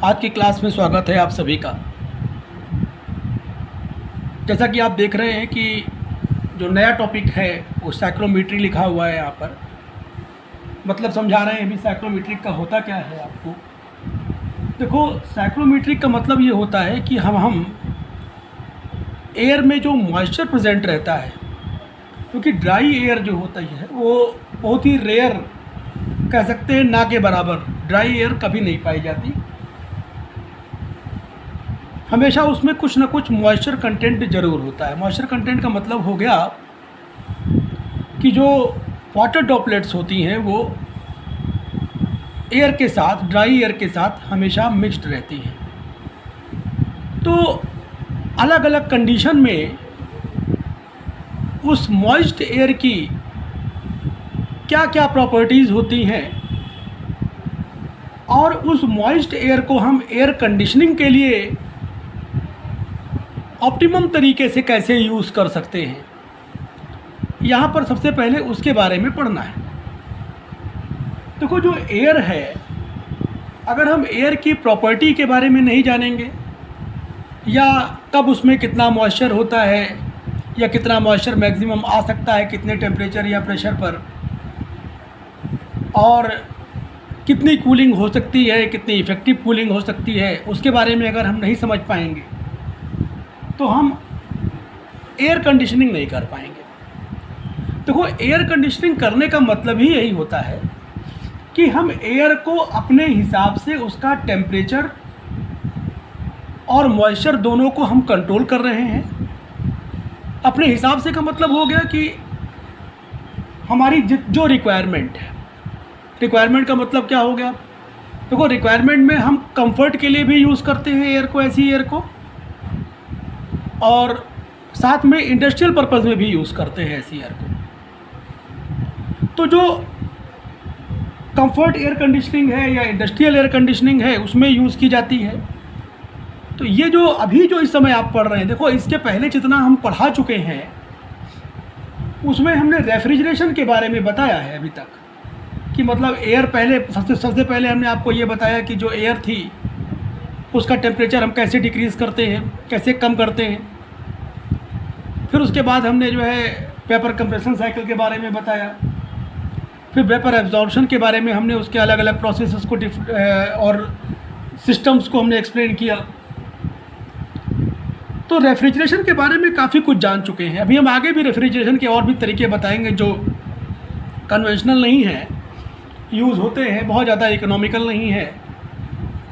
आज की क्लास में स्वागत है आप सभी का। जैसा कि आप देख रहे हैं कि जो नया टॉपिक है वो साइक्रोमेट्री लिखा हुआ है। यहाँ पर मतलब समझा रहे हैं अभी साइक्रोमेट्रिक का होता क्या है आपको। देखो, साइक्रोमेट्रिक का मतलब ये होता है कि हम एयर में जो मॉइस्चर प्रेजेंट रहता है, क्योंकि ड्राई एयर जो होता है वो बहुत ही रेयर, कह सकते हैं ना के बराबर ड्राई एयर कभी नहीं पाई जाती। हमेशा उसमें कुछ ना कुछ मॉइस्चर कंटेंट ज़रूर होता है। मॉइस्चर कंटेंट का मतलब हो गया कि जो वाटर ड्रॉपलेट्स होती हैं वो एयर के साथ, ड्राई एयर के साथ हमेशा मिक्स्ड रहती हैं। तो अलग अलग कंडीशन में उस मॉइस्ट एयर की क्या क्या प्रॉपर्टीज़ होती हैं और उस मॉइस्ट एयर को हम एयर कंडीशनिंग के लिए ऑप्टिमम तरीके से कैसे यूज़ कर सकते हैं, यहाँ पर सबसे पहले उसके बारे में पढ़ना है। देखो, जो एयर है, अगर हम एयर की प्रॉपर्टी के बारे में नहीं जानेंगे या कब उसमें कितना मॉइस्चर होता है या कितना मॉइस्चर मैक्सिमम आ सकता है कितने टेम्परेचर या प्रेशर पर, और कितनी कूलिंग हो सकती है, कितनी इफ़ेक्टिव कूलिंग हो सकती है, उसके बारे में अगर हम नहीं समझ पाएंगे तो हम एयर कंडीशनिंग नहीं कर पाएंगे। देखो, एयर कंडीशनिंग करने का मतलब ही यही होता है कि हम एयर को अपने हिसाब से उसका टेम्परेचर और मॉइस्चर दोनों को हम कंट्रोल कर रहे हैं। अपने हिसाब से का मतलब हो गया कि हमारी जो रिक्वायरमेंट है, रिक्वायरमेंट का मतलब क्या हो गया। देखो, रिक्वायरमेंट में हम कंफर्ट के लिए भी यूज़ करते हैं एयर को, ऐसी एयर को, और साथ में इंडस्ट्रियल पर्पज़ में भी यूज़ करते हैं ऐसी एयर को। तो जो कंफर्ट एयर कंडीशनिंग है या इंडस्ट्रियल एयर कंडीशनिंग है उसमें यूज़ की जाती है। तो ये जो अभी जो इस समय आप पढ़ रहे हैं, देखो इसके पहले जितना हम पढ़ा चुके हैं उसमें हमने रेफ्रिजरेशन के बारे में बताया है अभी तक, कि मतलब एयर पहले सबसे पहले हमने आपको ये बताया कि जो एयर थी उसका टेम्परेचर हम कैसे डिक्रीज़ करते हैं, कैसे कम करते हैं। फिर उसके बाद हमने जो है वेपर कंप्रेशन साइकिल के बारे में बताया। फिर वेपर एब्जॉर्प्शन के बारे में हमने उसके अलग अलग प्रोसेसेस को और सिस्टम्स को हमने एक्सप्लेन किया। तो रेफ्रिजरेशन के बारे में काफ़ी कुछ जान चुके हैं। अभी हम आगे भी रेफ्रिजरेशन के और भी तरीके बताएंगे जो कन्वेंशनल नहीं है, यूज़ होते हैं, बहुत ज़्यादा इकोनॉमिकल नहीं है,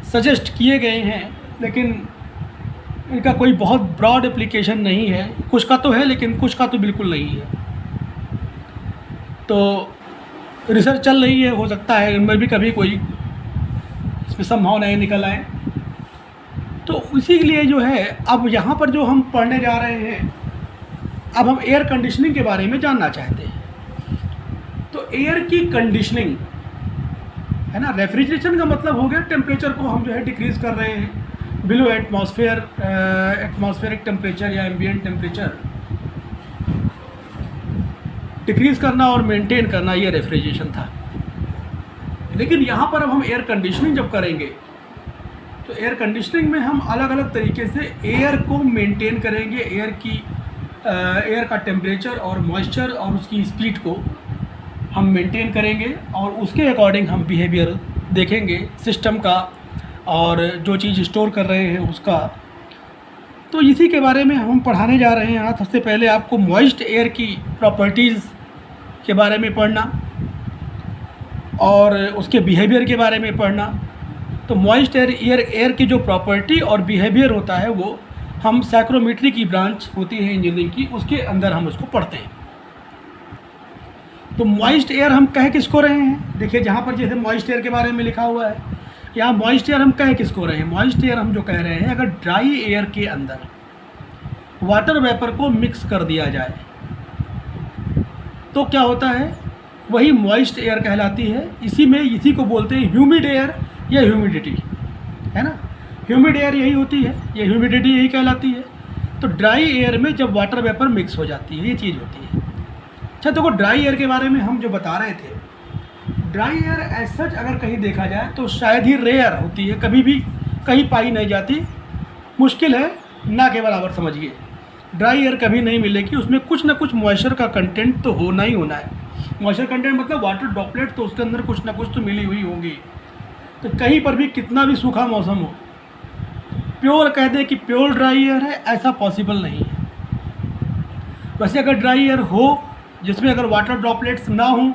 सजेस्ट किए गए हैं, लेकिन इनका कोई बहुत ब्रॉड एप्लीकेशन नहीं है। कुछ का तो है लेकिन कुछ का तो बिल्कुल नहीं है। तो रिसर्च चल रही है, हो सकता है इनमें भी कभी कोई इसमें संभावनाएं निकल आए। तो इसीलिए जो है अब यहाँ पर जो हम पढ़ने जा रहे हैं, अब हम एयर कंडीशनिंग के बारे में जानना चाहते हैं। तो एयर की कंडीशनिंग है ना, रेफ्रिजरेशन का मतलब हो गया टेम्परेचर को हम जो है डिक्रीज़ कर रहे हैं बिलो एटमॉस्फेरिक टेम्परेचर या एम्बिएंट टेम्परेचर डिक्रीज़ करना और मेंटेन करना, ये रेफ्रिजरेशन था। लेकिन यहाँ पर अब हम एयर कंडीशनिंग जब करेंगे तो एयर कंडीशनिंग में हम अलग अलग तरीके से एयर को मेंटेन करेंगे, एयर का टेम्परेचर और मॉइस्चर और उसकी स्पीड को हम मेंटेन करेंगे, और उसके अकॉर्डिंग हम बिहेवियर देखेंगे सिस्टम का और जो चीज़ स्टोर कर रहे हैं उसका। तो इसी के बारे में हम पढ़ाने जा रहे हैं। सबसे पहले आपको मॉइस्ट एयर की प्रॉपर्टीज़ के बारे में पढ़ना और उसके बिहेवियर के बारे में पढ़ना। तो मॉइस्ट एयर की जो प्रॉपर्टी और बिहेवियर होता है वो हम साइक्रोमेट्री की ब्रांच होती है इंजीनियरिंग की, उसके अंदर हम उसको पढ़ते हैं। तो मॉइस्ट एयर हम कह किसको रहे हैं, देखिए जहाँ पर जैसे मॉइस्ट एयर के बारे में लिखा हुआ है, यहाँ मॉइस्ट एयर हम कह किसको रहे हैं। मॉइस्ट एयर हम जो कह रहे हैं, अगर ड्राई एयर के अंदर वाटर वेपर को मिक्स कर दिया जाए तो क्या होता है, वही मॉइस्ट एयर कहलाती है। इसी को बोलते हैं ह्यूमिड एयर या ह्यूमिडिटी, है ना। ह्यूमिड एयर यही होती है, ये ह्यूमिडिटी यही कहलाती है। तो ड्राई एयर में जब वाटर वेपर मिक्स हो जाती है, ये चीज़ होती है। अच्छा, देखो ड्राई एयर के बारे में हम जो बता रहे थे, ड्राई एयर एज सच अगर कहीं देखा जाए तो शायद ही रेयर होती है, कभी भी कहीं पाई नहीं जाती, मुश्किल है, ना के बराबर समझिए। ड्राई एयर कभी नहीं मिलेगी, उसमें कुछ ना कुछ मॉइस्चर का कंटेंट तो होना ही होना है। मॉइस्चर कंटेंट मतलब वाटर ड्रॉपलेट तो उसके अंदर कुछ ना कुछ तो मिली हुई होगी। तो कहीं पर भी कितना भी सूखा मौसम हो, प्योर कह दें कि प्योर ड्राई एयर है, ऐसा पॉसिबल नहीं है। वैसे अगर ड्राई एयर हो जिसमें अगर वाटर ड्रॉपलेट्स ना हो,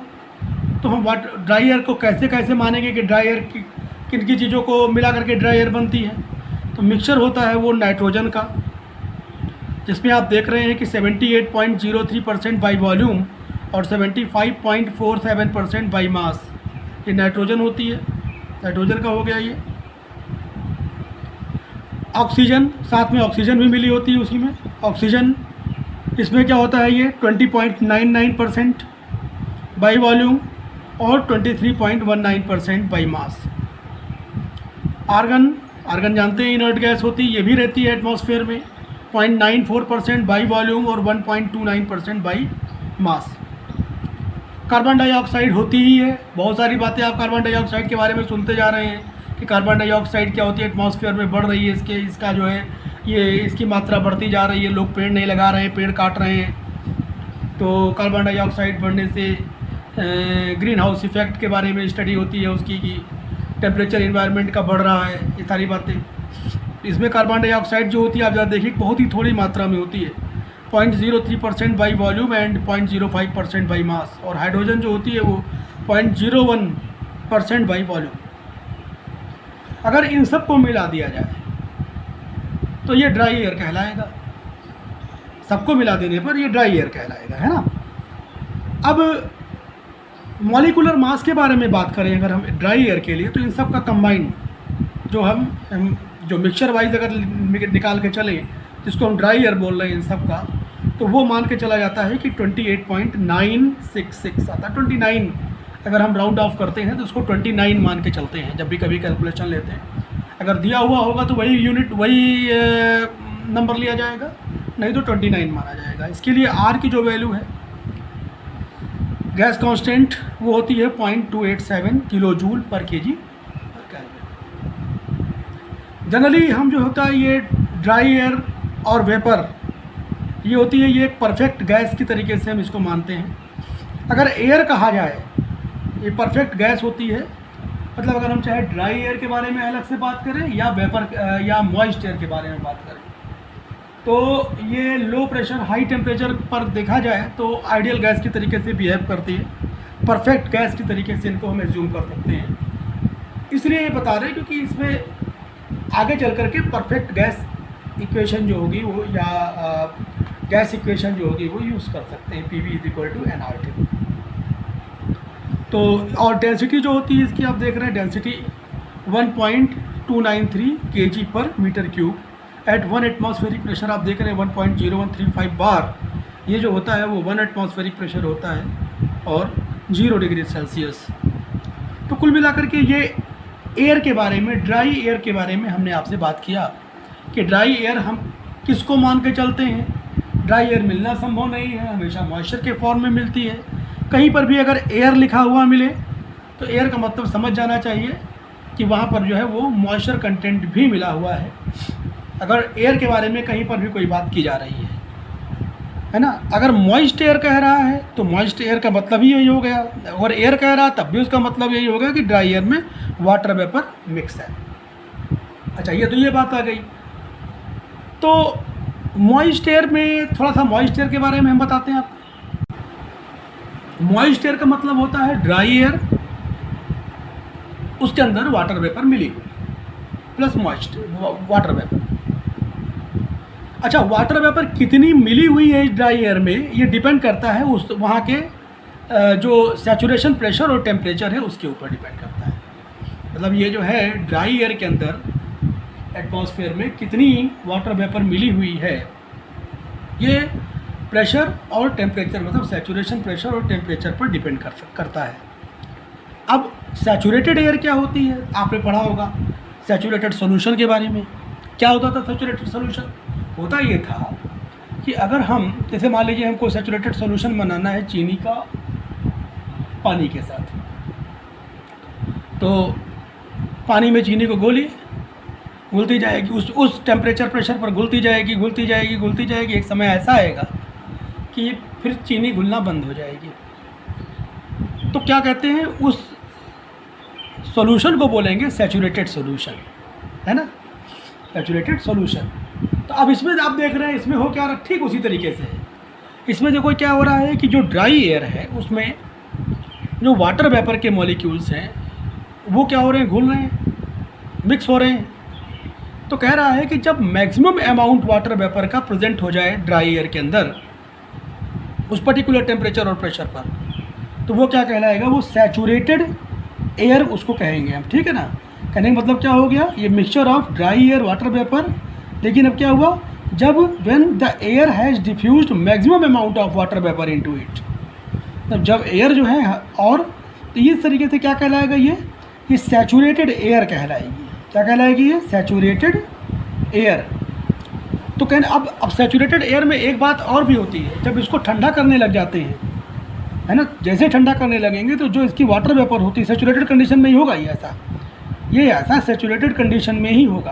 तो हम वाटर ड्राई एयर को कैसे कैसे मानेंगे कि ड्राई एयर की किन की चीज़ों को मिला करके ड्राई एयर बनती है। तो मिक्सचर होता है वो नाइट्रोजन का, जिसमें आप देख रहे हैं कि 78.03% बाई वॉल्यूम और 75.47% बाई मास, ये नाइट्रोजन होती है, नाइट्रोजन का हो गया ये। ऑक्सीजन, साथ में ऑक्सीजन भी मिली होती है उसी में। ऑक्सीजन इसमें क्या होता है, ये 20.99% बाई वॉल्यूम और 23.19% बाई मास। आर्गन, आर्गन जानते हैं इनर्ट गैस होती है, ये भी रहती है एटमॉस्फेयर में, 0.94% बाई वॉल्यूम और 1.29% बाई मास। कार्बन डाइऑक्साइड होती ही है। बहुत सारी बातें आप कार्बन डाइऑक्साइड के बारे में सुनते जा रहे हैं कि कार्बन डाइऑक्साइड क्या होती है, एटमॉस्फेयर में बढ़ रही है, इसका जो है ये इसकी मात्रा बढ़ती जा रही है, लोग पेड़ नहीं लगा रहे हैं, पेड़ काट रहे हैं, तो कार्बन डाइऑक्साइड बढ़ने से ग्रीन हाउस इफेक्ट के बारे में स्टडी होती है उसकी, कि टेम्परेचर इन्वायरमेंट का बढ़ रहा है, ये सारी बातें। इसमें कार्बन डाइऑक्साइड जो होती है आप ज़रा देखिए बहुत ही थोड़ी मात्रा में होती है, 0.03% by volume and 0.05% by mass. और हाइड्रोजन जो होती है वो 0.01% बाई वॉल्यूम। अगर इन सब को मिला दिया जाए तो ये ड्राई एयर कहलाएगा, सबको मिला देने पर ये ड्राई एयर कहलाएगा, है ना। अब मॉलिकुलर मास के बारे में बात करें अगर हम ड्राई एयर के लिए, तो इन सब का कंबाइंड जो हम जो मिक्सचर वाइज अगर निकाल के चले, जिसको हम ड्राई एयर बोल रहे हैं इन सब का, तो वो मान के चला जाता है कि 28.966 आता है। 29 अगर हम राउंड ऑफ करते हैं तो उसको 29 मान के चलते हैं जब भी कभी कैलकुलेशन लेते हैं। अगर दिया हुआ होगा तो वही यूनिट, वही नंबर लिया जाएगा, नहीं तो 29 माना जाएगा। इसके लिए आर की जो वैल्यू है, गैस कांस्टेंट, वो होती है 0.287 किलो जूल पर केजी पर केल्विन। जनरली हम जो होता है ये ड्राई एयर और वेपर, ये होती है, ये एक परफेक्ट गैस की तरीके से हम इसको मानते हैं। अगर एयर कहा जाए, ये परफेक्ट गैस होती है, मतलब अगर हम चाहे ड्राई एयर के बारे में अलग से बात करें या वेपर या मॉइस्ट एयर के बारे में बात करें, तो ये लो प्रेशर हाई टेम्परेचर पर देखा जाए तो आइडियल गैस की तरीके से बिहेव करती है, परफेक्ट गैस की तरीके से इनको हम एज्यूम कर सकते हैं। इसलिए ये बता रहे हैं क्योंकि इसमें आगे चल करके परफेक्ट गैस इक्वेशन जो होगी वो, या गैस इक्वेशन जो होगी वो यूज़ कर सकते हैं, PV = nRT। तो और डेंसिटी जो होती है इसकी आप देख रहे हैं, density 1.293 kg per metre cube at 1 atmospheric pressure. आप देख रहे हैं 1.0135 बार, ये जो होता है वो 1 एटमॉस्फेरिक प्रेशर होता है और 0 डिग्री सेल्सियस। तो कुल मिलाकर के ये एयर के बारे में, ड्राई एयर के बारे में हमने आपसे बात किया कि ड्राई एयर हम किसको मान के चलते हैं। ड्राई एयर मिलना संभव नहीं है, हमेशा मॉइस्चर के फॉर्म में मिलती है। कहीं पर भी अगर एयर लिखा हुआ मिले तो एयर का मतलब समझ जाना चाहिए कि वहाँ पर जो है वो मॉइस्चर कंटेंट भी मिला हुआ है, अगर एयर के बारे में कहीं पर भी कोई बात की जा रही है ना। अगर मॉइस्ट एयर कह रहा है तो मॉइस्ट एयर का मतलब ही यही हो गया, और एयर कह रहा है तब भी उसका मतलब यही होगा कि ड्राई एयर में वाटर वेपर मिक्स है। अच्छा, ये तो ये बात आ गई। तो मॉइस्ट एयर में थोड़ा सा मॉइस्ट एयर के बारे में हम बताते हैं आपको। मॉइस्ट एयर का मतलब होता है ड्राई एयर, उसके अंदर वाटर वेपर मिली हुई प्लस मॉइस्ट वाटर वेपर। अच्छा, वाटर वेपर कितनी मिली हुई है ड्राई एयर में, ये डिपेंड करता है उस वहाँ के जो सैचुरेशन प्रेशर और टेम्परेचर है उसके ऊपर डिपेंड करता है। मतलब ये जो है ड्राई एयर के अंदर एटमॉस्फेयर में कितनी वाटर वेपर मिली हुई है, ये प्रेशर और टेम्परेचर, मतलब सैचुरेशन प्रेशर और टेम्परेचर पर डिपेंड करता है। अब सैचुरेटेड एयर क्या होती है, आपने पढ़ा होगा सैचुरेटेड सॉल्यूशन के बारे में। क्या होता था सैचुरेटेड सॉल्यूशन? होता ये था कि अगर हम, जैसे मान लीजिए हमको सैचुरेटेड सॉल्यूशन बनाना है चीनी का पानी के साथ, तो पानी में चीनी को घोलिए, घुलती जाएगी, उस टेम्परेचर प्रेशर पर घुलती जाएगी, घुलती जाएगी, घुलती जाएगी। एक समय ऐसा आएगा कि फिर चीनी घुलना बंद हो जाएगी। तो क्या कहते हैं, उस सॉल्यूशन को बोलेंगे सैचुरेटेड सॉल्यूशन, है ना, सैचुरेटेड सॉल्यूशन। तो अब इसमें आप देख रहे हैं इसमें हो क्या रहा, ठीक उसी तरीके से है। इसमें देखो क्या हो रहा है कि जो ड्राई एयर है उसमें जो वाटर वेपर के मॉलिक्यूल्स हैं वो क्या हो रहे हैं, घुल रहे हैं, मिक्स हो रहे हैं। तो कह रहा है कि जब मैक्सिमम अमाउंट वाटर वेपर का प्रेजेंट हो जाए ड्राई एयर के अंदर उस पर्टिकुलर टेम्परेचर और प्रेशर पर, तो वो क्या कहलाएगा, वो सैचुरेटेड एयर उसको कहेंगे हम, ठीक है ना। कहने का मतलब क्या हो गया, ये mixture of dry air water vapour. लेकिन अब क्या हुआ, जब when the air has diffused maximum amount of water vapour into it, तब जब एयर जो है, और तो इस तरीके से क्या कहलाएगा, ये सैचुरेटेड एयर कहलाएगी। क्या कहलाएगी, ये सैचुरेटेड एयर। तो कहने अब सैचुरेटेड एयर में एक बात और भी होती है, जब इसको ठंडा करने लग जाते हैं, है ना, जैसे ठंडा करने लगेंगे तो जो इसकी वाटर वेपर होती है सैचुरेटेड कंडीशन में ही होगा, ये ऐसा सैचुरेटेड कंडीशन में ही होगा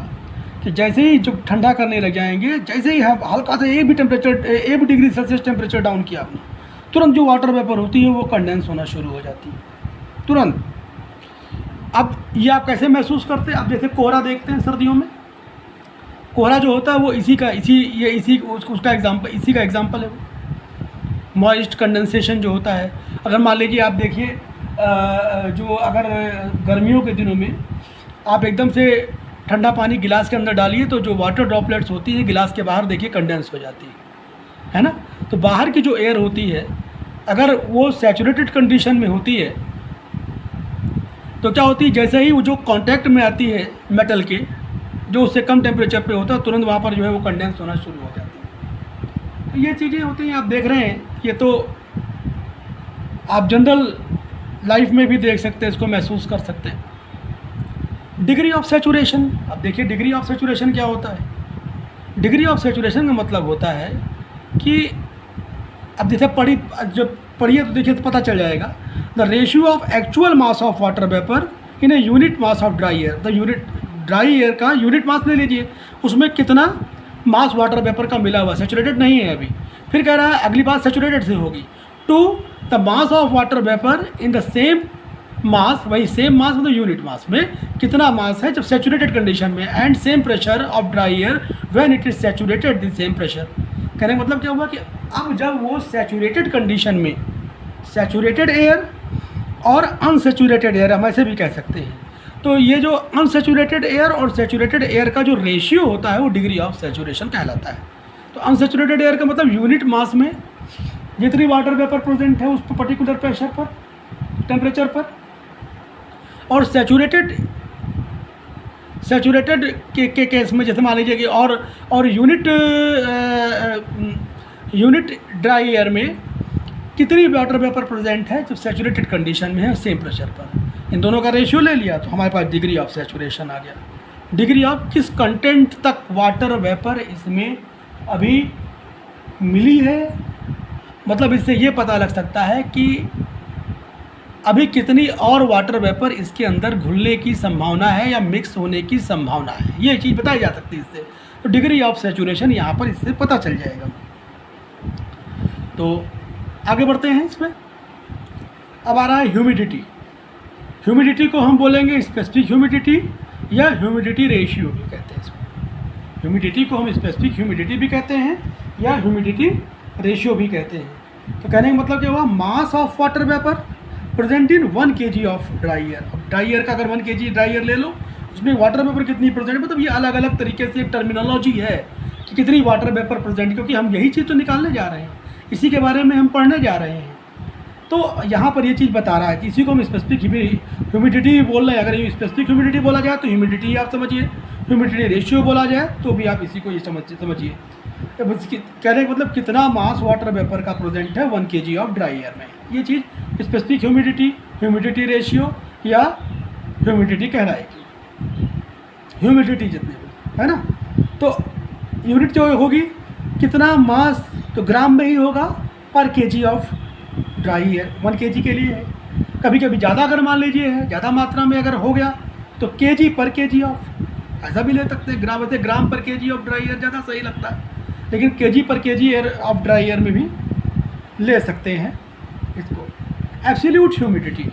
कि जैसे ही जब ठंडा करने लग जाएंगे, जैसे ही हल्का सा एक भी डिग्री सेल्सियस टेम्परेचर डाउन किया आपने, तुरंत जो वाटर वेपर होती है वो कंडेंस होना शुरू हो जाती है तुरंत। अब ये आप कैसे महसूस करते हैं, अब जैसे कोहरा देखते हैं सर्दियों में, कोहरा जो होता है वो उसका एग्जाम्पल है वो मॉइस्ट कंडेंसेशन जो होता है। अगर मान लीजिए आप देखिए जो अगर गर्मियों के दिनों में आप एकदम से ठंडा पानी गिलास के अंदर डालिए तो जो वाटर ड्रॉपलेट्स होती हैं गिलास के बाहर देखिए कंडेंस हो जाती है ना। तो बाहर की जो एयर होती है अगर वो सैचुरेटेड कंडीशन में होती है तो क्या होती है, जैसे ही वो जो कांटेक्ट में आती है मेटल के जो उससे कम टेम्परेचर पे होता है, तुरंत वहाँ पर जो है वो कंडेंस होना शुरू हो जाती है। तो ये चीज़ें होती हैं, आप देख रहे हैं, ये तो आप जनरल लाइफ में भी देख सकते हैं, इसको महसूस कर सकते हैं। डिग्री ऑफ सैचुरेशन, अब देखिए डिग्री ऑफ सैचुरेशन क्या होता है। डिग्री ऑफ सैचुरेशन का मतलब होता है कि अब जैसे जब पढ़िए तो देखिए तो पता चल जाएगा, the ratio of actual mass of water vapour in a unit mass of dry air. The unit dry air का यूनिट मास ले लीजिए, उसमें कितना मास वाटर वेपर का मिला हुआ, सैचुरेटेड नहीं है अभी। फिर कह रहा है अगली बात सैचुरेटेड से होगी, to the mass of water vapour in the same mass, वही सेम मास मतलब यूनिट मास में कितना मास है जब सैचुरेटेड कंडीशन में, and same pressure of dry air when it is saturated the same pressure. कहने का मतलब क्या हुआ कि अब जब वो सैचुरेटेड कंडीशन में, सैचुरेटेड एयर और अनसैचुरेटेड एयर हम ऐसे भी कह सकते हैं, तो ये जो अनसैचुरेटेड एयर और सैचुरेटेड एयर का जो रेशियो होता है वो डिग्री ऑफ सैचुरेशन कहलाता है। तो अनसैचुरेटेड एयर का मतलब यूनिट मास में जितनी वाटर वेपर प्रेजेंट है उस पर्टिकुलर प्रेशर पर, टेम्परेचर पर, और सैचुरेटेड के केस में जैसे मान लीजिए कि और यूनिट ड्राई एयर में कितनी वाटर वेपर प्रेजेंट है जब सैचुरेटेड कंडीशन में है सेम प्रेशर पर। इन दोनों का रेशियो ले लिया तो हमारे पास डिग्री ऑफ सैचुरेशन आ गया। डिग्री ऑफ किस कंटेंट तक वाटर वेपर इसमें अभी मिली है, मतलब इससे ये पता लग सकता है कि अभी कितनी और वाटर वेपर इसके अंदर घुलने की संभावना है या मिक्स होने की संभावना है, ये चीज़ बताई जा सकती है इससे। तो डिग्री ऑफ सैचुरेशन यहाँ पर इससे पता चल जाएगा। तो आगे बढ़ते हैं इसमें। अब आ रहा है ह्यूमिडिटी। ह्यूमिडिटी को हम बोलेंगे स्पेसिफिक ह्यूमिडिटी या ह्यूमिडिटी रेशियो भी कहते हैं इसमें। ह्यूमिडिटी को हम स्पेसिफिक ह्यूमिडिटी भी कहते हैं या ह्यूमिडिटी रेशियो भी कहते हैं। तो कहने का मतलब क्या हुआ, मास of water vapour present in 1 kg of dry air. अब ड्राई एयर का अगर 1 kg ड्राई एयर ले लो, उसमें वाटर वेपर कितनी प्रेजेंट, मतलब ये अलग अलग तरीके से एक टर्मिनोलॉजी है कि कितनी वाटर वेपर प्रेजेंट, क्योंकि हम यही चीज़ तो निकालने जा रहे हैं, इसी के बारे में हम पढ़ने जा रहे हैं। तो यहाँ पर ये चीज़ बता रहा है कि इसी को हम स्पेसिफिक ह्यूमिडिटी बोल रहे हैं। अगर ये स्पेसिफिक ह्यूमिडिटी बोला जाए तो ह्यूमिडिटी आप समझिए, ह्यूमिडिटी रेशियो बोला जाए तो भी आप इसी को ये समझिए। कहने का मतलब कितना मास वाटर वेपर का प्रेजेंट है 1 kg ऑफ ड्राई एयर में, ये चीज़ स्पेसिफिक ह्यूमिडिटी रेशियो या ह्यूमिडिटी कहलाएगी। ह्यूमिडिटी जितनी है ना, तो यूनिट जो होगी कितना मास, तो ग्राम में ही होगा पर kg of dry air, 1 kg के लिए है। कभी कभी ज़्यादा अगर मान लीजिए है, ज़्यादा मात्रा में अगर हो गया तो kg पर kg ऑफ ऐसा भी ले सकते हैं ग्राम, वैसे ग्राम पर केजी ऑफ ड्राई एयर ज़्यादा सही लगता है, लेकिन केजी पर KG air of dry air में भी ले सकते हैं इसको। एब्सोल्यूट ह्यूमिडिटी,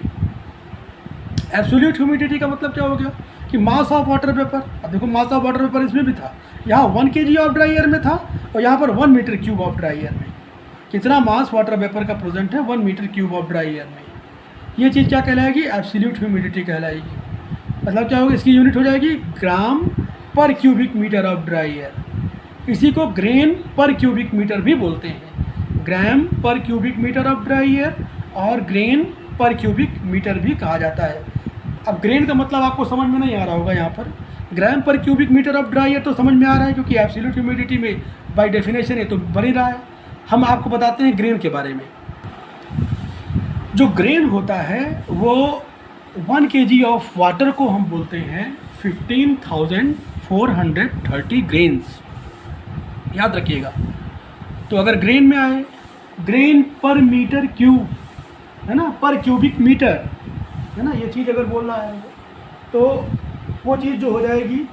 एब्सोल्यूट ह्यूमिडिटी का मतलब क्या हो गया कि मास ऑफ वाटर वेपर। अब देखो मास ऑफ वाटर वेपर इसमें भी था, यहाँ 1 kg ऑफ ड्राई एयर में था और यहाँ पर 1 metre cube of dry air में। कितना मास वाटर वेपर का प्रेजेंट है? 1 metre cube of dry air में। ये चीज़ क्या कहलाएगी? एब्सोल्यूट ह्यूमिडिटी कहलाएगी। मतलब क्या होगा, इसकी यूनिट हो जाएगी gram per cubic metre of dry air. इसी को ग्रेन पर क्यूबिक मीटर भी बोलते हैं। Gram per cubic metre of dry air और ग्रेन पर क्यूबिक मीटर भी कहा जाता है। अब ग्रेन का मतलब आपको समझ में नहीं आ रहा होगा, यहाँ पर gram per cubic metre of dry air तो समझ में आ रहा है, क्योंकि एब्सोल्यूट ह्यूमिडिटी में बाय डेफिनेशन ये तो बन ही रहा है। हम आपको बताते हैं ग्रेन के बारे में। जो ग्रेन होता है वो 1 kg ऑफ वाटर को हम बोलते हैं 15,430 ग्रेन्स। याद रखिएगा। तो अगर ग्रेन में आए, ग्रेन पर मीटर क्यूब है ना, पर क्यूबिक मीटर है ना, ये चीज़ अगर बोल रहा है तो वो चीज़ जो हो जाएगी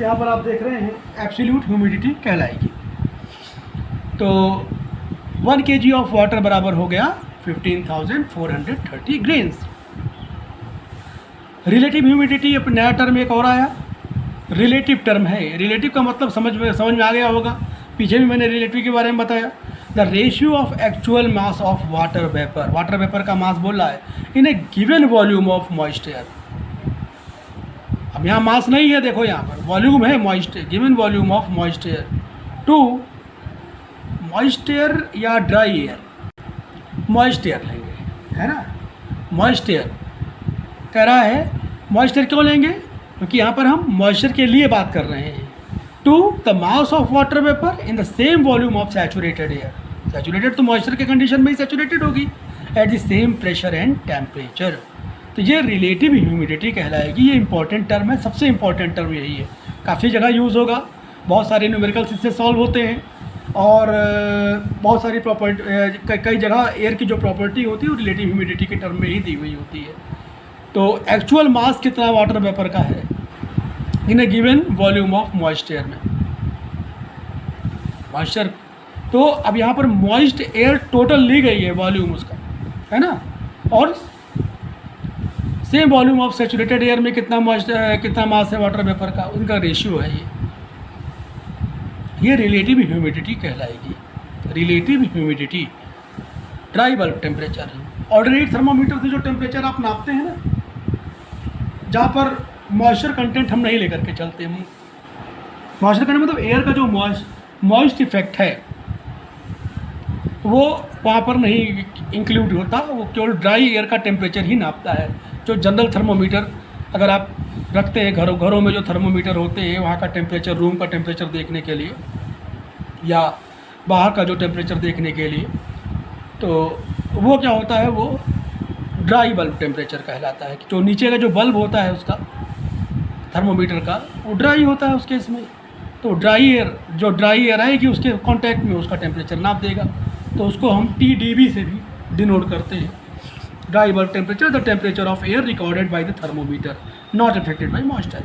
यहाँ पर आप देख रहे हैं एब्सोल्यूट ह्यूमिडिटी कहलाएगी। तो 1 kg ऑफ वाटर बराबर हो गया 15,430 ग्रेन्स। रिलेटिव ह्यूमिडिटी, अब नया टर्म एक और आया, रिलेटिव टर्म है। रिलेटिव का मतलब समझ में आ गया होगा, पीछे भी मैंने रिलेटिव के बारे में बताया। The ratio of actual mass of water vapour, water vapour का मास बोल रहा है इन ए गिवन वॉल्यूम ऑफ मॉइस्चर। अब यहाँ मास नहीं है, देखो यहाँ पर वॉल्यूम है moisture, given volume of moisture to moisture या ड्राई एयर। मॉइस्चर लेंगे है ना, मॉइस्चर कह रहा है। मॉइस्चर क्यों लेंगे? क्योंकि यहाँ पर हम मॉइस्चर के लिए बात कर रहे हैं। To the mass of water vapour in the same volume of saturated air. Saturated तो मॉइस्चर के कंडीशन में ही सैचुरेटेड होगी at the same pressure and temperature. तो ये रिलेटिव ह्यूमिडिटी कहलाएगी। ये इंपॉर्टेंट टर्म है, सबसे इंपॉर्टेंट टर्म यही है, काफ़ी जगह यूज़ होगा, बहुत सारे न्यूमेरिकल्स इससे सॉल्व होते हैं और बहुत सारी प्रॉपर्टी, कई जगह एयर की जो प्रॉपर्टी होती है वो रिलेटिव ह्यूमिडिटी के टर्म में ही दी हुई होती है। तो एक्चुअल मास कितना वाटर वेपर का है इन ए गिवन वॉल्यूम ऑफ मॉइस्चर में, मॉइस्चर। तो अब यहाँ पर मॉइस्ट एयर टोटल ली गई है वॉल्यूम उसका, है ना, और same volume of saturated air में कितना मास है वाटर वेपर का, उनका रेशियो है ये रिलेटिव ह्यूमिडिटी कहलाएगी। Relative humidity. Dry bulb temperature, ordinary thermometer से जो टेम्परेचर आप नापते हैं ना, जहाँ पर मॉइस्चर कंटेंट हम नहीं लेकर के चलते हैं। मॉइस्चर कंटेंट मतलब एयर का जो मॉइस्ट इफेक्ट है वो वहाँ पर नहीं इंक्लूड होता, वो केवल ड्राई एयर का टेम्परेचर ही नापता है। जो जनरल थर्मोमीटर अगर आप रखते हैं घरों में, जो थर्मोमीटर होते हैं वहाँ का टेम्परेचर, रूम का टेम्परेचर देखने के लिए या बाहर का जो टेम्परेचर देखने के लिए, तो वो क्या होता है, वो ड्राई बल्ब टेम्परेचर कहलाता है। जो नीचे का जो बल्ब होता है उसका, थर्मोमीटर का, वो ड्राई होता है उस केस में। तो ड्राई एयर, जो ड्राई एयर आएगी उसके कांटेक्ट में उसका टेम्परेचर नाप देगा, तो उसको हम TDB से भी डिनोट करते हैं। Dry bulb temperature, the temperature of air recorded by the thermometer not affected by moisture.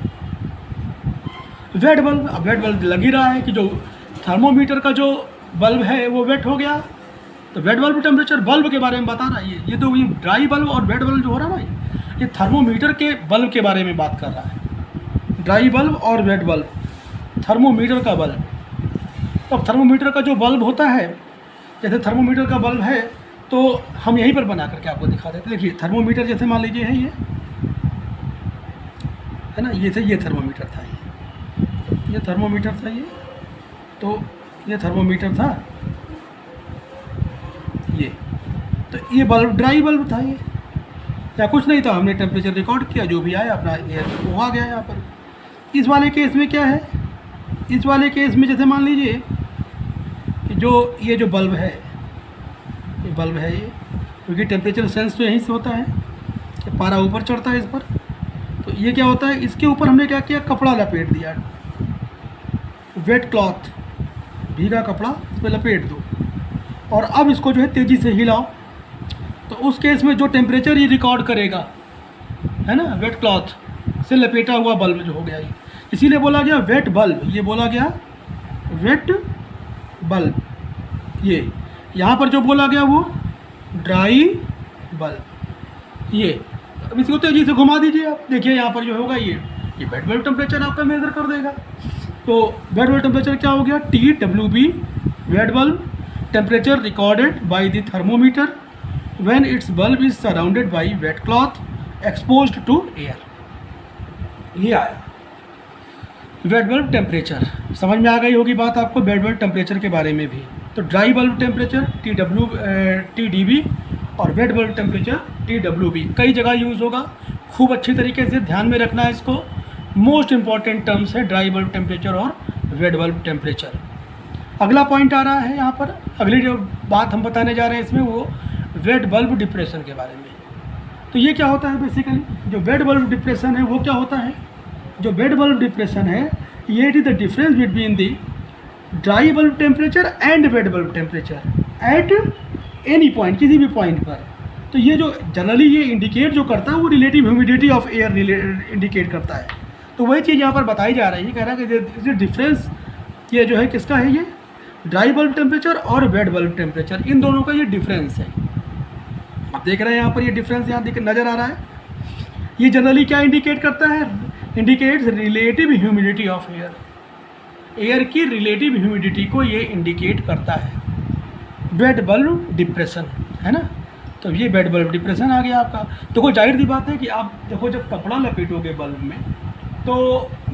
Wet bulb, अब वेट बल्ब लग ही रहा है कि जो थर्मोमीटर का जो बल्ब है वो वेट हो गया, तो वेट बल्ब टेम्परेचर बल्ब के बारे में बता रहा है। ये तो ये ड्राई बल्ब और वेट बल्ब जो हो रहा है ना, ये थर्मोमीटर के बल्ब के बारे में बात कर रहा है। ड्राई बल्ब और वेट बल्ब, थर्मोमीटर का बल्ब। अब थर्मोमीटर का जो बल्ब होता है, जैसे थर्मोमीटर का बल्ब है तो हम यहीं पर बना करके आपको दिखा देते हैं। देखिए थर्मोमीटर जैसे मान लीजिए है, ये है ना, ये थर्मोमीटर था, ये थर्मोमीटर था, तो ये थर्मोमीटर था, ये तो ये बल्ब ड्राई बल्ब था, ये या कुछ नहीं था, हमने टेम्परेचर रिकॉर्ड किया, जो भी आया अपना एयर वो आ गया यहाँ पर। इस वाले केस में क्या है, इस वाले केस में जैसे मान लीजिए कि ये जो बल्ब है, ये बल्ब है, ये क्योंकि टेम्परेचर सेंस तो यहीं से होता है, ये पारा ऊपर चढ़ता है इस पर, तो ये क्या होता है, इसके ऊपर हमने क्या किया, कपड़ा लपेट दिया, वेट क्लॉथ, भीगा कपड़ा इस पर लपेट दो, और अब इसको जो है तेज़ी से हिलाओ, तो उस केस में जो टेम्परेचर ये रिकॉर्ड करेगा, है ना, वेट क्लॉथ से लपेटा हुआ बल्ब जो हो गया, इसीलिए बोला गया वेट बल्ब, ये बोला गया वेट बल्ब। ये यहाँ पर जो बोला गया वो ड्राई बल्ब। ये अब इसको तेजी से घुमा दीजिए आप, देखिए यहाँ पर जो होगा ये वेट बल्ब टेम्परेचर आपका मेजर कर देगा। तो वेट बल्ब टेम्परेचर क्या हो गया, TWB wet bulb temperature recorded by the thermometer when its bulb is surrounded by wet cloth exposed to air. ये आया वेट बल्ब टेम्परेचर। समझ में आ गई होगी बात आपको वेट बल्ब टेम्परेचर के बारे में भी। तो ड्राई बल्ब टेम्परेचर TDB और वेट बल्ब टेम्परेचर TWB कई जगह यूज़ होगा, खूब अच्छी तरीके से ध्यान में रखना है इसको। मोस्ट इंपॉर्टेंट टर्म्स है ड्राई बल्ब टेम्परेचर और वेट बल्ब टेम्परेचर। अगला पॉइंट आ रहा है यहाँ पर, अगली जो बात हम बताने जा रहे हैं इसमें वो वेट बल्ब डिप्रेशन के बारे में। तो ये क्या होता है बेसिकली, जो वेट बल्ब डिप्रेशन है वो क्या होता है, जो वेट बल्ब डिप्रेशन है ये it is the difference between the dry bulb temperature and wait bulb temperature at any point, किसी भी पॉइंट पर। तो ये जो जनरली ये इंडिकेट जो करता है वो relative humidity of air indicate करता है। तो वही चीज़ यहाँ पर बताई जा रही है, कह रहा है कि डिफरेंस ये जो है किसका है, ये ड्राई बल्ब टेम्परेचर और वेट बल्ब टेम्परेचर, इन दोनों का ये डिफरेंस है। आप देख रहे हैं यहाँ पर ये डिफरेंस यहाँ नज़र आ रहा है। ये जनरली क्या इंडिकेट करता है, indicates relative humidity of air, air की रिलेटिव ह्यूमिडिटी को ये इंडिकेट करता है। वेट बल्ब डिप्रेशन है ना, तो ये वेट बल्ब डिप्रेशन आ गया आपका। देखो जाहिर सी बात है कि आप देखो जब कपड़ा लपेटोगे बल्ब में तो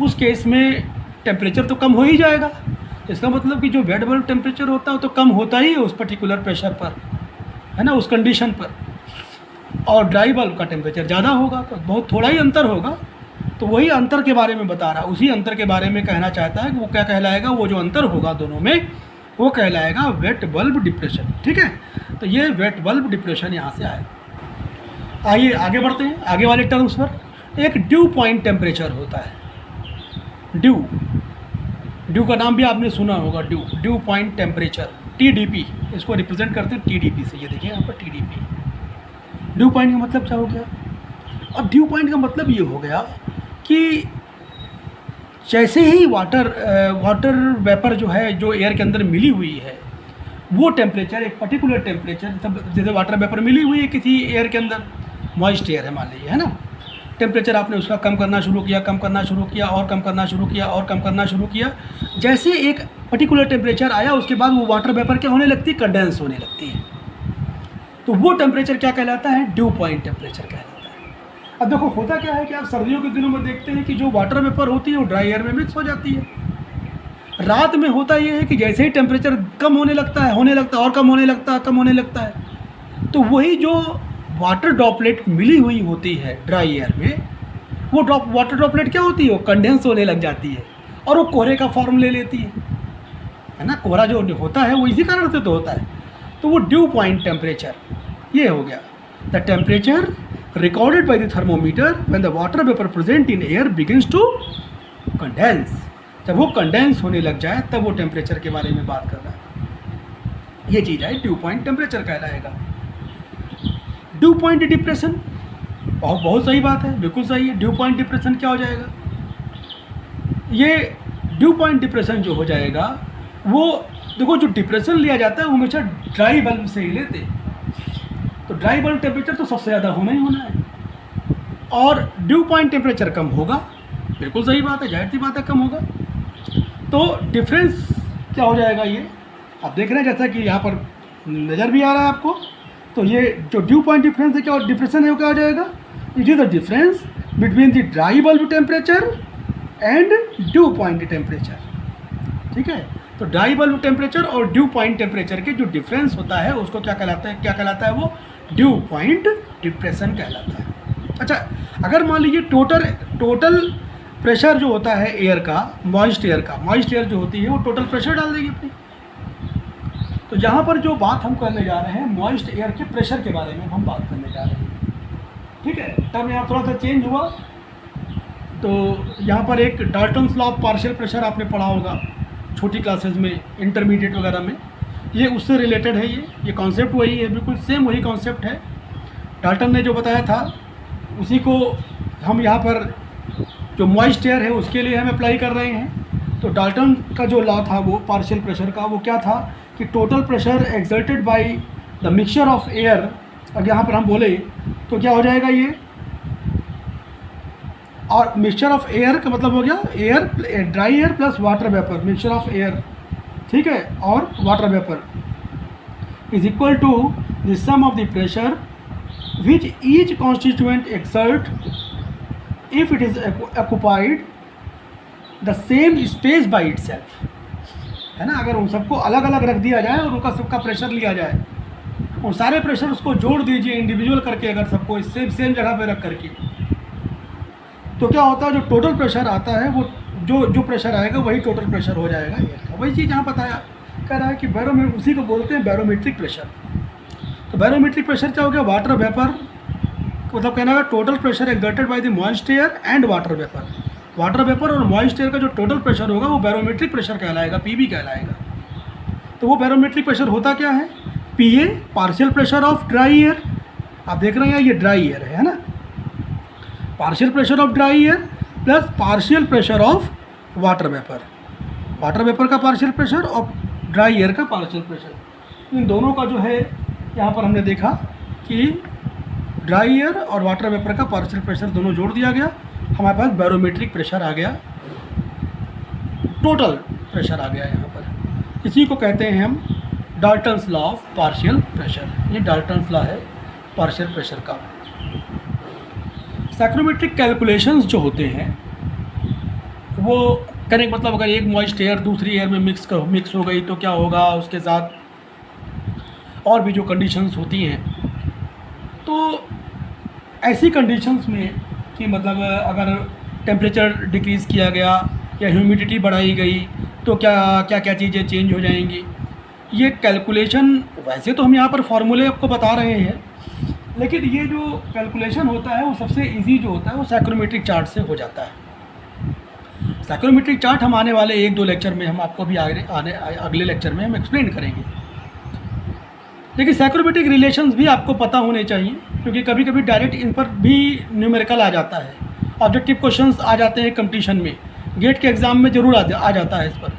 उस केस में टेम्परेचर तो कम हो ही जाएगा। इसका मतलब कि जो वेट बल्ब टेम्परेचर होता है तो कम होता ही है उस पर्टिकुलर प्रेशर पर, है ना, उस कंडीशन पर। और ड्राई बल्ब का टेम्परेचर ज़्यादा होगा तो बहुत थोड़ा ही अंतर होगा। तो वही अंतर के बारे में बता रहा, उसी अंतर के बारे में कहना चाहता है कि वो क्या कहलाएगा, वो जो अंतर होगा दोनों में वो कहलाएगा वेट बल्ब डिप्रेशन। ठीक है, तो ये वेट बल्ब डिप्रेशन यहाँ से आएगा। आइए आगे बढ़ते हैं आगे वाले टर्म्स पर। एक ड्यू पॉइंट टेम्परेचर होता है, ड्यू का नाम भी आपने सुना होगा, ड्यू पॉइंट टेम्परेचर TDP, इसको रिप्रेजेंट करते हैं TDP से। ये देखिए यहाँ पर TDP, ड्यू पॉइंट का मतलब क्या हो गया। अब ड्यू पॉइंट का मतलब ये हो गया कि जैसे ही वाटर वेपर जो है जो एयर के अंदर मिली हुई है वो टेम्परेचर, एक पर्टिकुलर टेम्परेचर, जैसे वाटर वेपर मिली हुई है किसी एयर के अंदर, मॉइस्ट एयर है मान लीजिए, है ना, टेम्परेचर आपने उसका कम करना शुरू किया, कम करना शुरू किया और कम करना शुरू किया और कम करना शुरू किया। जैसे एक पर्टिकुलर टेम्परेचर आया उसके बाद वो वाटर वेपर क्या होने लगती है, कंडेंस होने लगती है। तो वो टेम्परेचर क्या कहलाता है, ड्यू पॉइंट टेम्परेचर कहलाता है। अब देखो होता क्या है कि आप सर्दियों के दिनों में देखते हैं कि जो वाटर वेपर होती है वो ड्राई एयर में मिक्स हो जाती है। रात में होता ये है कि जैसे ही टेम्परेचर कम होने लगता है और कम होने लगता है, कम होने लगता है, तो वही जो वाटर ड्रॉपलेट मिली हुई होती है ड्राई एयर में, वो वाटर ड्रॉपलेट क्या होती है, वो कंडेंस होने लग जाती है और वो कोहरे का फॉर्म ले लेती है ना। कोहरा जो होता है वो इसी कारण से तो होता है। तो वो ड्यू पॉइंट टेम्परेचर ये हो गया, the temperature recorded by the thermometer when the water vapour present in air begins to condense. जब वो कंडेंस होने लग जाए तब वो टेम्परेचर के बारे में बात कर रहा है। ये चीज़ है ड्यू पॉइंट टेम्परेचर कहलाएगा। ड्यू पॉइंट डिप्रेशन, बहुत सही बात है, बिल्कुल सही है। ड्यू पॉइंट डिप्रेशन क्या हो जाएगा, ये ड्यू पॉइंट डिप्रेशन जो हो जाएगा वो देखो जो डिप्रेशन लिया जाता है वो हमेशा ड्राई बल्ब से ही लेते हैं। तो ड्राई बल्ब टेम्परेचर तो सबसे ज़्यादा होना ही होना है और ड्यू पॉइंट टेम्परेचर कम होगा, बिल्कुल सही बात है, जाहिर सी बात है कम होगा। तो डिफरेंस क्या हो जाएगा, ये आप देख रहे हैं जैसा कि यहाँ पर नज़र भी आ रहा है आपको। तो ये जो ड्यू पॉइंट डिफरेंस है क्या, और डिप्रेशन है वो क्या हो जाएगा, it is the difference between the dry bulb temperature and due point temperature. ठीक है, तो ड्राई बल्ब टेम्परेचर और ड्यू पॉइंट टेम्परेचर के जो डिफरेंस होता है उसको क्या कहलाता है वो ड्यू पॉइंट डिप्रेशन कहलाता है। अच्छा, अगर मान लीजिए टोटल प्रेशर जो होता है एयर का, मॉइस्ट एयर जो होती है वो टोटल प्रेशर डाल देगी अपनी। तो यहाँ पर जो बात हम करने जा रहे हैं मॉइस्ट एयर के प्रेशर के बारे में हम बात करने जा रहे हैं। ठीक है, तब यहाँ थोड़ा सा चेंज हुआ। तो यहाँ पर एक Dalton's law of partial pressure आपने पढ़ा होगा छोटी क्लासेस में, इंटरमीडिएट वगैरह में, ये उससे रिलेटेड है। ये कॉन्सेप्ट वही है, बिल्कुल सेम वही कॉन्सेप्ट है। डाल्टन ने जो बताया था उसी को हम यहाँ पर जो मॉइस्ट एयर है उसके लिए हम अप्लाई कर रहे हैं। तो डाल्टन का जो लॉ था वो पार्शियल प्रेशर का, वो क्या था कि total pressure exerted by the mixture of air, अगर यहाँ पर हम बोले तो क्या हो जाएगा ये, और मिक्सचर ऑफ एयर का मतलब हो गया air, dry air plus water vapour, mixture of air, ठीक है, और water vapour is equal to the sum of the pressure which each constituent exert if it is occupied the same space by itself, है ना। अगर उन सबको अलग अलग रख दिया जाए और उनका सबका प्रेशर लिया जाए, उन सारे प्रेशर उसको जोड़ दीजिए इंडिविजुअल करके, अगर सबको सेम जगह पे रख करके, तो क्या होता है, जो टोटल प्रेशर आता है वो जो प्रेशर आएगा वही टोटल प्रेशर हो जाएगा एयर का। वही चीज़ यहाँ बताया, कह रहा है कि उसी को बोलते हैं बैरोमीट्रिक प्रेशर। तो बैरोमीट्रिक प्रेशर क्या हो गया, वाटर वेपर, मतलब कहना है total pressure exerted by the moist air and water vapour. Water vapour और मॉइस्ट एयर का जो टोटल प्रेशर होगा वो बैरोमीट्रिक प्रेशर कहलाएगा, पीबी कहलाएगा। तो वो बैरोमीट्रिक प्रेशर होता क्या है, PA partial pressure of dry air, आप देख रहे हैं ये ड्राई एयर है ना, partial pressure of dry air plus partial pressure of water vapour, water vapour का पार्शियल प्रेशर और ड्राई एयर का पार्शियल प्रेशर, इन दोनों का जो है यहाँ पर हमने देखा कि ड्राई एयर और वाटर वेपर का पार्शियल प्रेशर दोनों जोड़ दिया गया, हमारे पास बैरोमीट्रिक प्रेशर आ गया, टोटल प्रेशर आ गया यहाँ पर। इसी को कहते हैं हम Dalton's law of partial pressure, ये डाल्टन्स लॉ है पार्शियल प्रेशर का। साइक्रोमेट्रिक कैलकुलेशंस जो होते हैं वो करने का मतलब, अगर एक मॉइस्ट एयर दूसरी एयर में मिक्स हो गई तो क्या होगा, उसके साथ और भी जो कंडीशंस होती हैं, तो ऐसी कंडीशंस में कि मतलब अगर टेम्परेचर डिक्रीज़ किया गया या ह्यूमिडिटी बढ़ाई गई तो क्या चीज़ें चेंज हो जाएंगी। ये कैलकुलेशन, वैसे तो हम यहाँ पर फॉर्मूले आपको बता रहे हैं, लेकिन ये जो कैलकुलेशन होता है वो सबसे इजी जो होता है वो साइक्रोमेट्रिक चार्ट से हो जाता है। साइक्रोमेट्रिक चार्ट हम आने वाले 1-2 लेक्चर में हम आपको भी अगले लेक्चर में हम एक्सप्लेन करेंगे। लेकिन साइक्रोमेट्रिक रिलेशंस भी आपको पता होने चाहिए, क्योंकि कभी कभी डायरेक्ट इन पर भी न्यूमेरिकल आ जाता है, ऑब्जेक्टिव क्वेश्चंस आ जाते हैं कंपटीशन में, गेट के एग्ज़ाम में ज़रूर आ जाता है इस पर,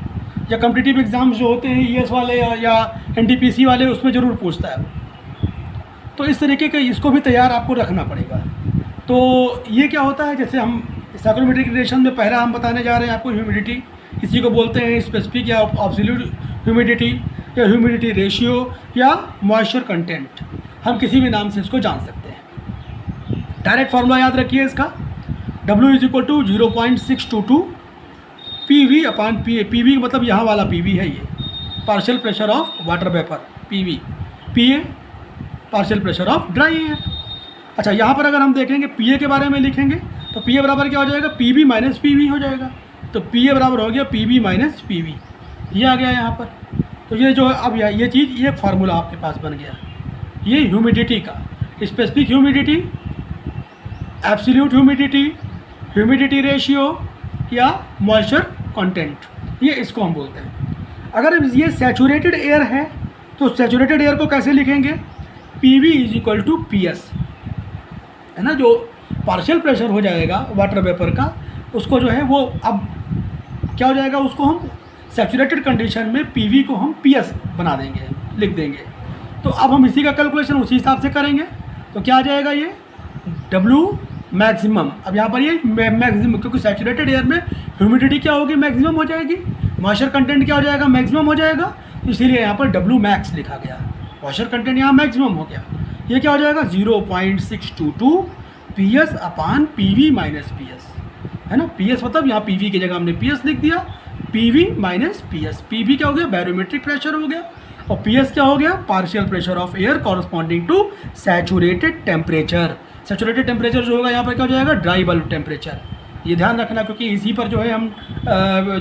या कम्पिटिटिव एग्ज़ाम्स जो होते हैं ईएस वाले या एनटीपीसी वाले, उसमें ज़रूर पूछता है। तो इस तरीके के इसको भी तैयार आपको रखना पड़ेगा। तो ये क्या होता है, जैसे हम साइक्रोमेट्रिक रिलेशन में पहला हम बताने जा रहे हैं आपको ह्यूमिडिटी, इसी को बोलते हैं स्पेसिफिक या ऑब्सोल्यूट ह्यूमिडिटी या ह्यूमिडिटी रेशियो या मॉइस्चर कंटेंट, हम किसी भी नाम से इसको जान सकते हैं। डायरेक्ट फार्मूला याद रखिए इसका, W is equal to 0.622 PV upon PA। PV मतलब यहाँ वाला PV है, ये partial pressure of water vapour PV, PA partial pressure of dry air. अच्छा, यहाँ पर अगर हम देखेंगे PA के बारे में लिखेंगे तो PA बराबर क्या हो जाएगा, PB माइनस PV हो जाएगा। तो PA बराबर हो गया PB माइनस PV, ये आ गया यहाँ पर। तो ये जो है अब ये चीज़, ये फार्मूला आपके पास बन गया, ये ह्यूमिडिटी का, specific humidity, absolute humidity, humidity ratio या मॉइस्चर कंटेंट, ये इसको हम बोलते हैं। अगर ये सैचुरेटेड एयर है तो सैचुरेटेड एयर को कैसे लिखेंगे, PV is equal to PS, है ना। जो पार्शियल प्रेशर हो जाएगा वाटर वेपर का, उसको जो है वो अब क्या हो जाएगा, उसको हम सैचुरेटेड कंडीशन में PV को हम PS बना देंगे, लिख देंगे। तो अब हम इसी का कैलकुलेशन उसी हिसाब से करेंगे। तो क्या आ जाएगा, ये W मैक्सिमम, अब यहाँ पर ये मैक्सिमम, क्योंकि सैचुरेटेड एयर में ह्यूमिडिटी क्या होगी, मैक्सिमम हो जाएगी, मॉइस्चर कंटेंट क्या हो जाएगा, मैक्सिमम हो जाएगा, इसीलिए यहाँ पर W मैक्स लिखा गया, मॉइस्चर कंटेंट यहाँ मैक्सिमम हो गया। ये क्या हो जाएगा, 0.622 PS upon PV minus PS, है ना। PS मतलब यहाँ PV की जगह हमने PS लिख दिया, PV माइनस PS। PV क्या हो गया, बैरोमेट्रिक प्रेशर हो गया, और PS क्या हो गया, partial pressure of air corresponding to saturated temperature. Saturated temperature जो होगा यहाँ पर क्या हो जाएगा, ड्राई बल्ब टेम्परेचर। ये ध्यान रखना, क्योंकि इसी पर जो है हम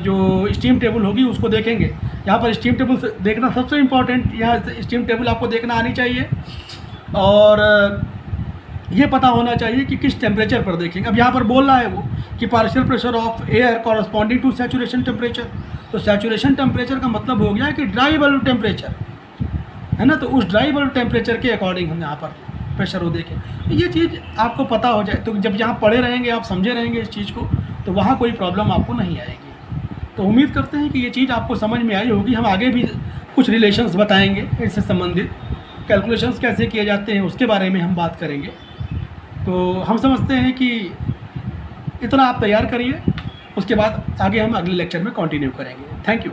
जो स्टीम टेबल होगी उसको देखेंगे। यहाँ पर स्टीम टेबल देखना सबसे इम्पॉर्टेंट, यहाँ स्टीम टेबल आपको देखना आनी चाहिए, और ये पता होना चाहिए कि किस टेम्परेचर पर देखेंगे। अब यहाँ पर बोल रहा है वो कि partial pressure of air corresponding to saturation temperature, तो सैचुरेशन टेम्परेचर का मतलब हो गया कि ड्राई बल्ब टेम्परेचर, है ना। तो उस ड्राई बल्ब टेम्परेचर के अकॉर्डिंग हम यहाँ पर प्रेशर को देखें। तो ये चीज़ आपको पता हो जाए, तो जब यहाँ पढ़े रहेंगे, आप समझे रहेंगे इस चीज़ को, तो वहाँ कोई प्रॉब्लम आपको नहीं आएगी। तो उम्मीद करते हैं कि ये चीज़ आपको समझ में आई होगी। हम आगे भी कुछ रिलेशंस बताएंगे इससे संबंधित, कैलकुलेशंस कैसे किए जाते हैं उसके बारे में हम बात करेंगे। तो हम समझते हैं कि इतना आप तैयार करिए, उसके बाद आगे हम अगले लेक्चर में कंटिन्यू करेंगे। Thank you.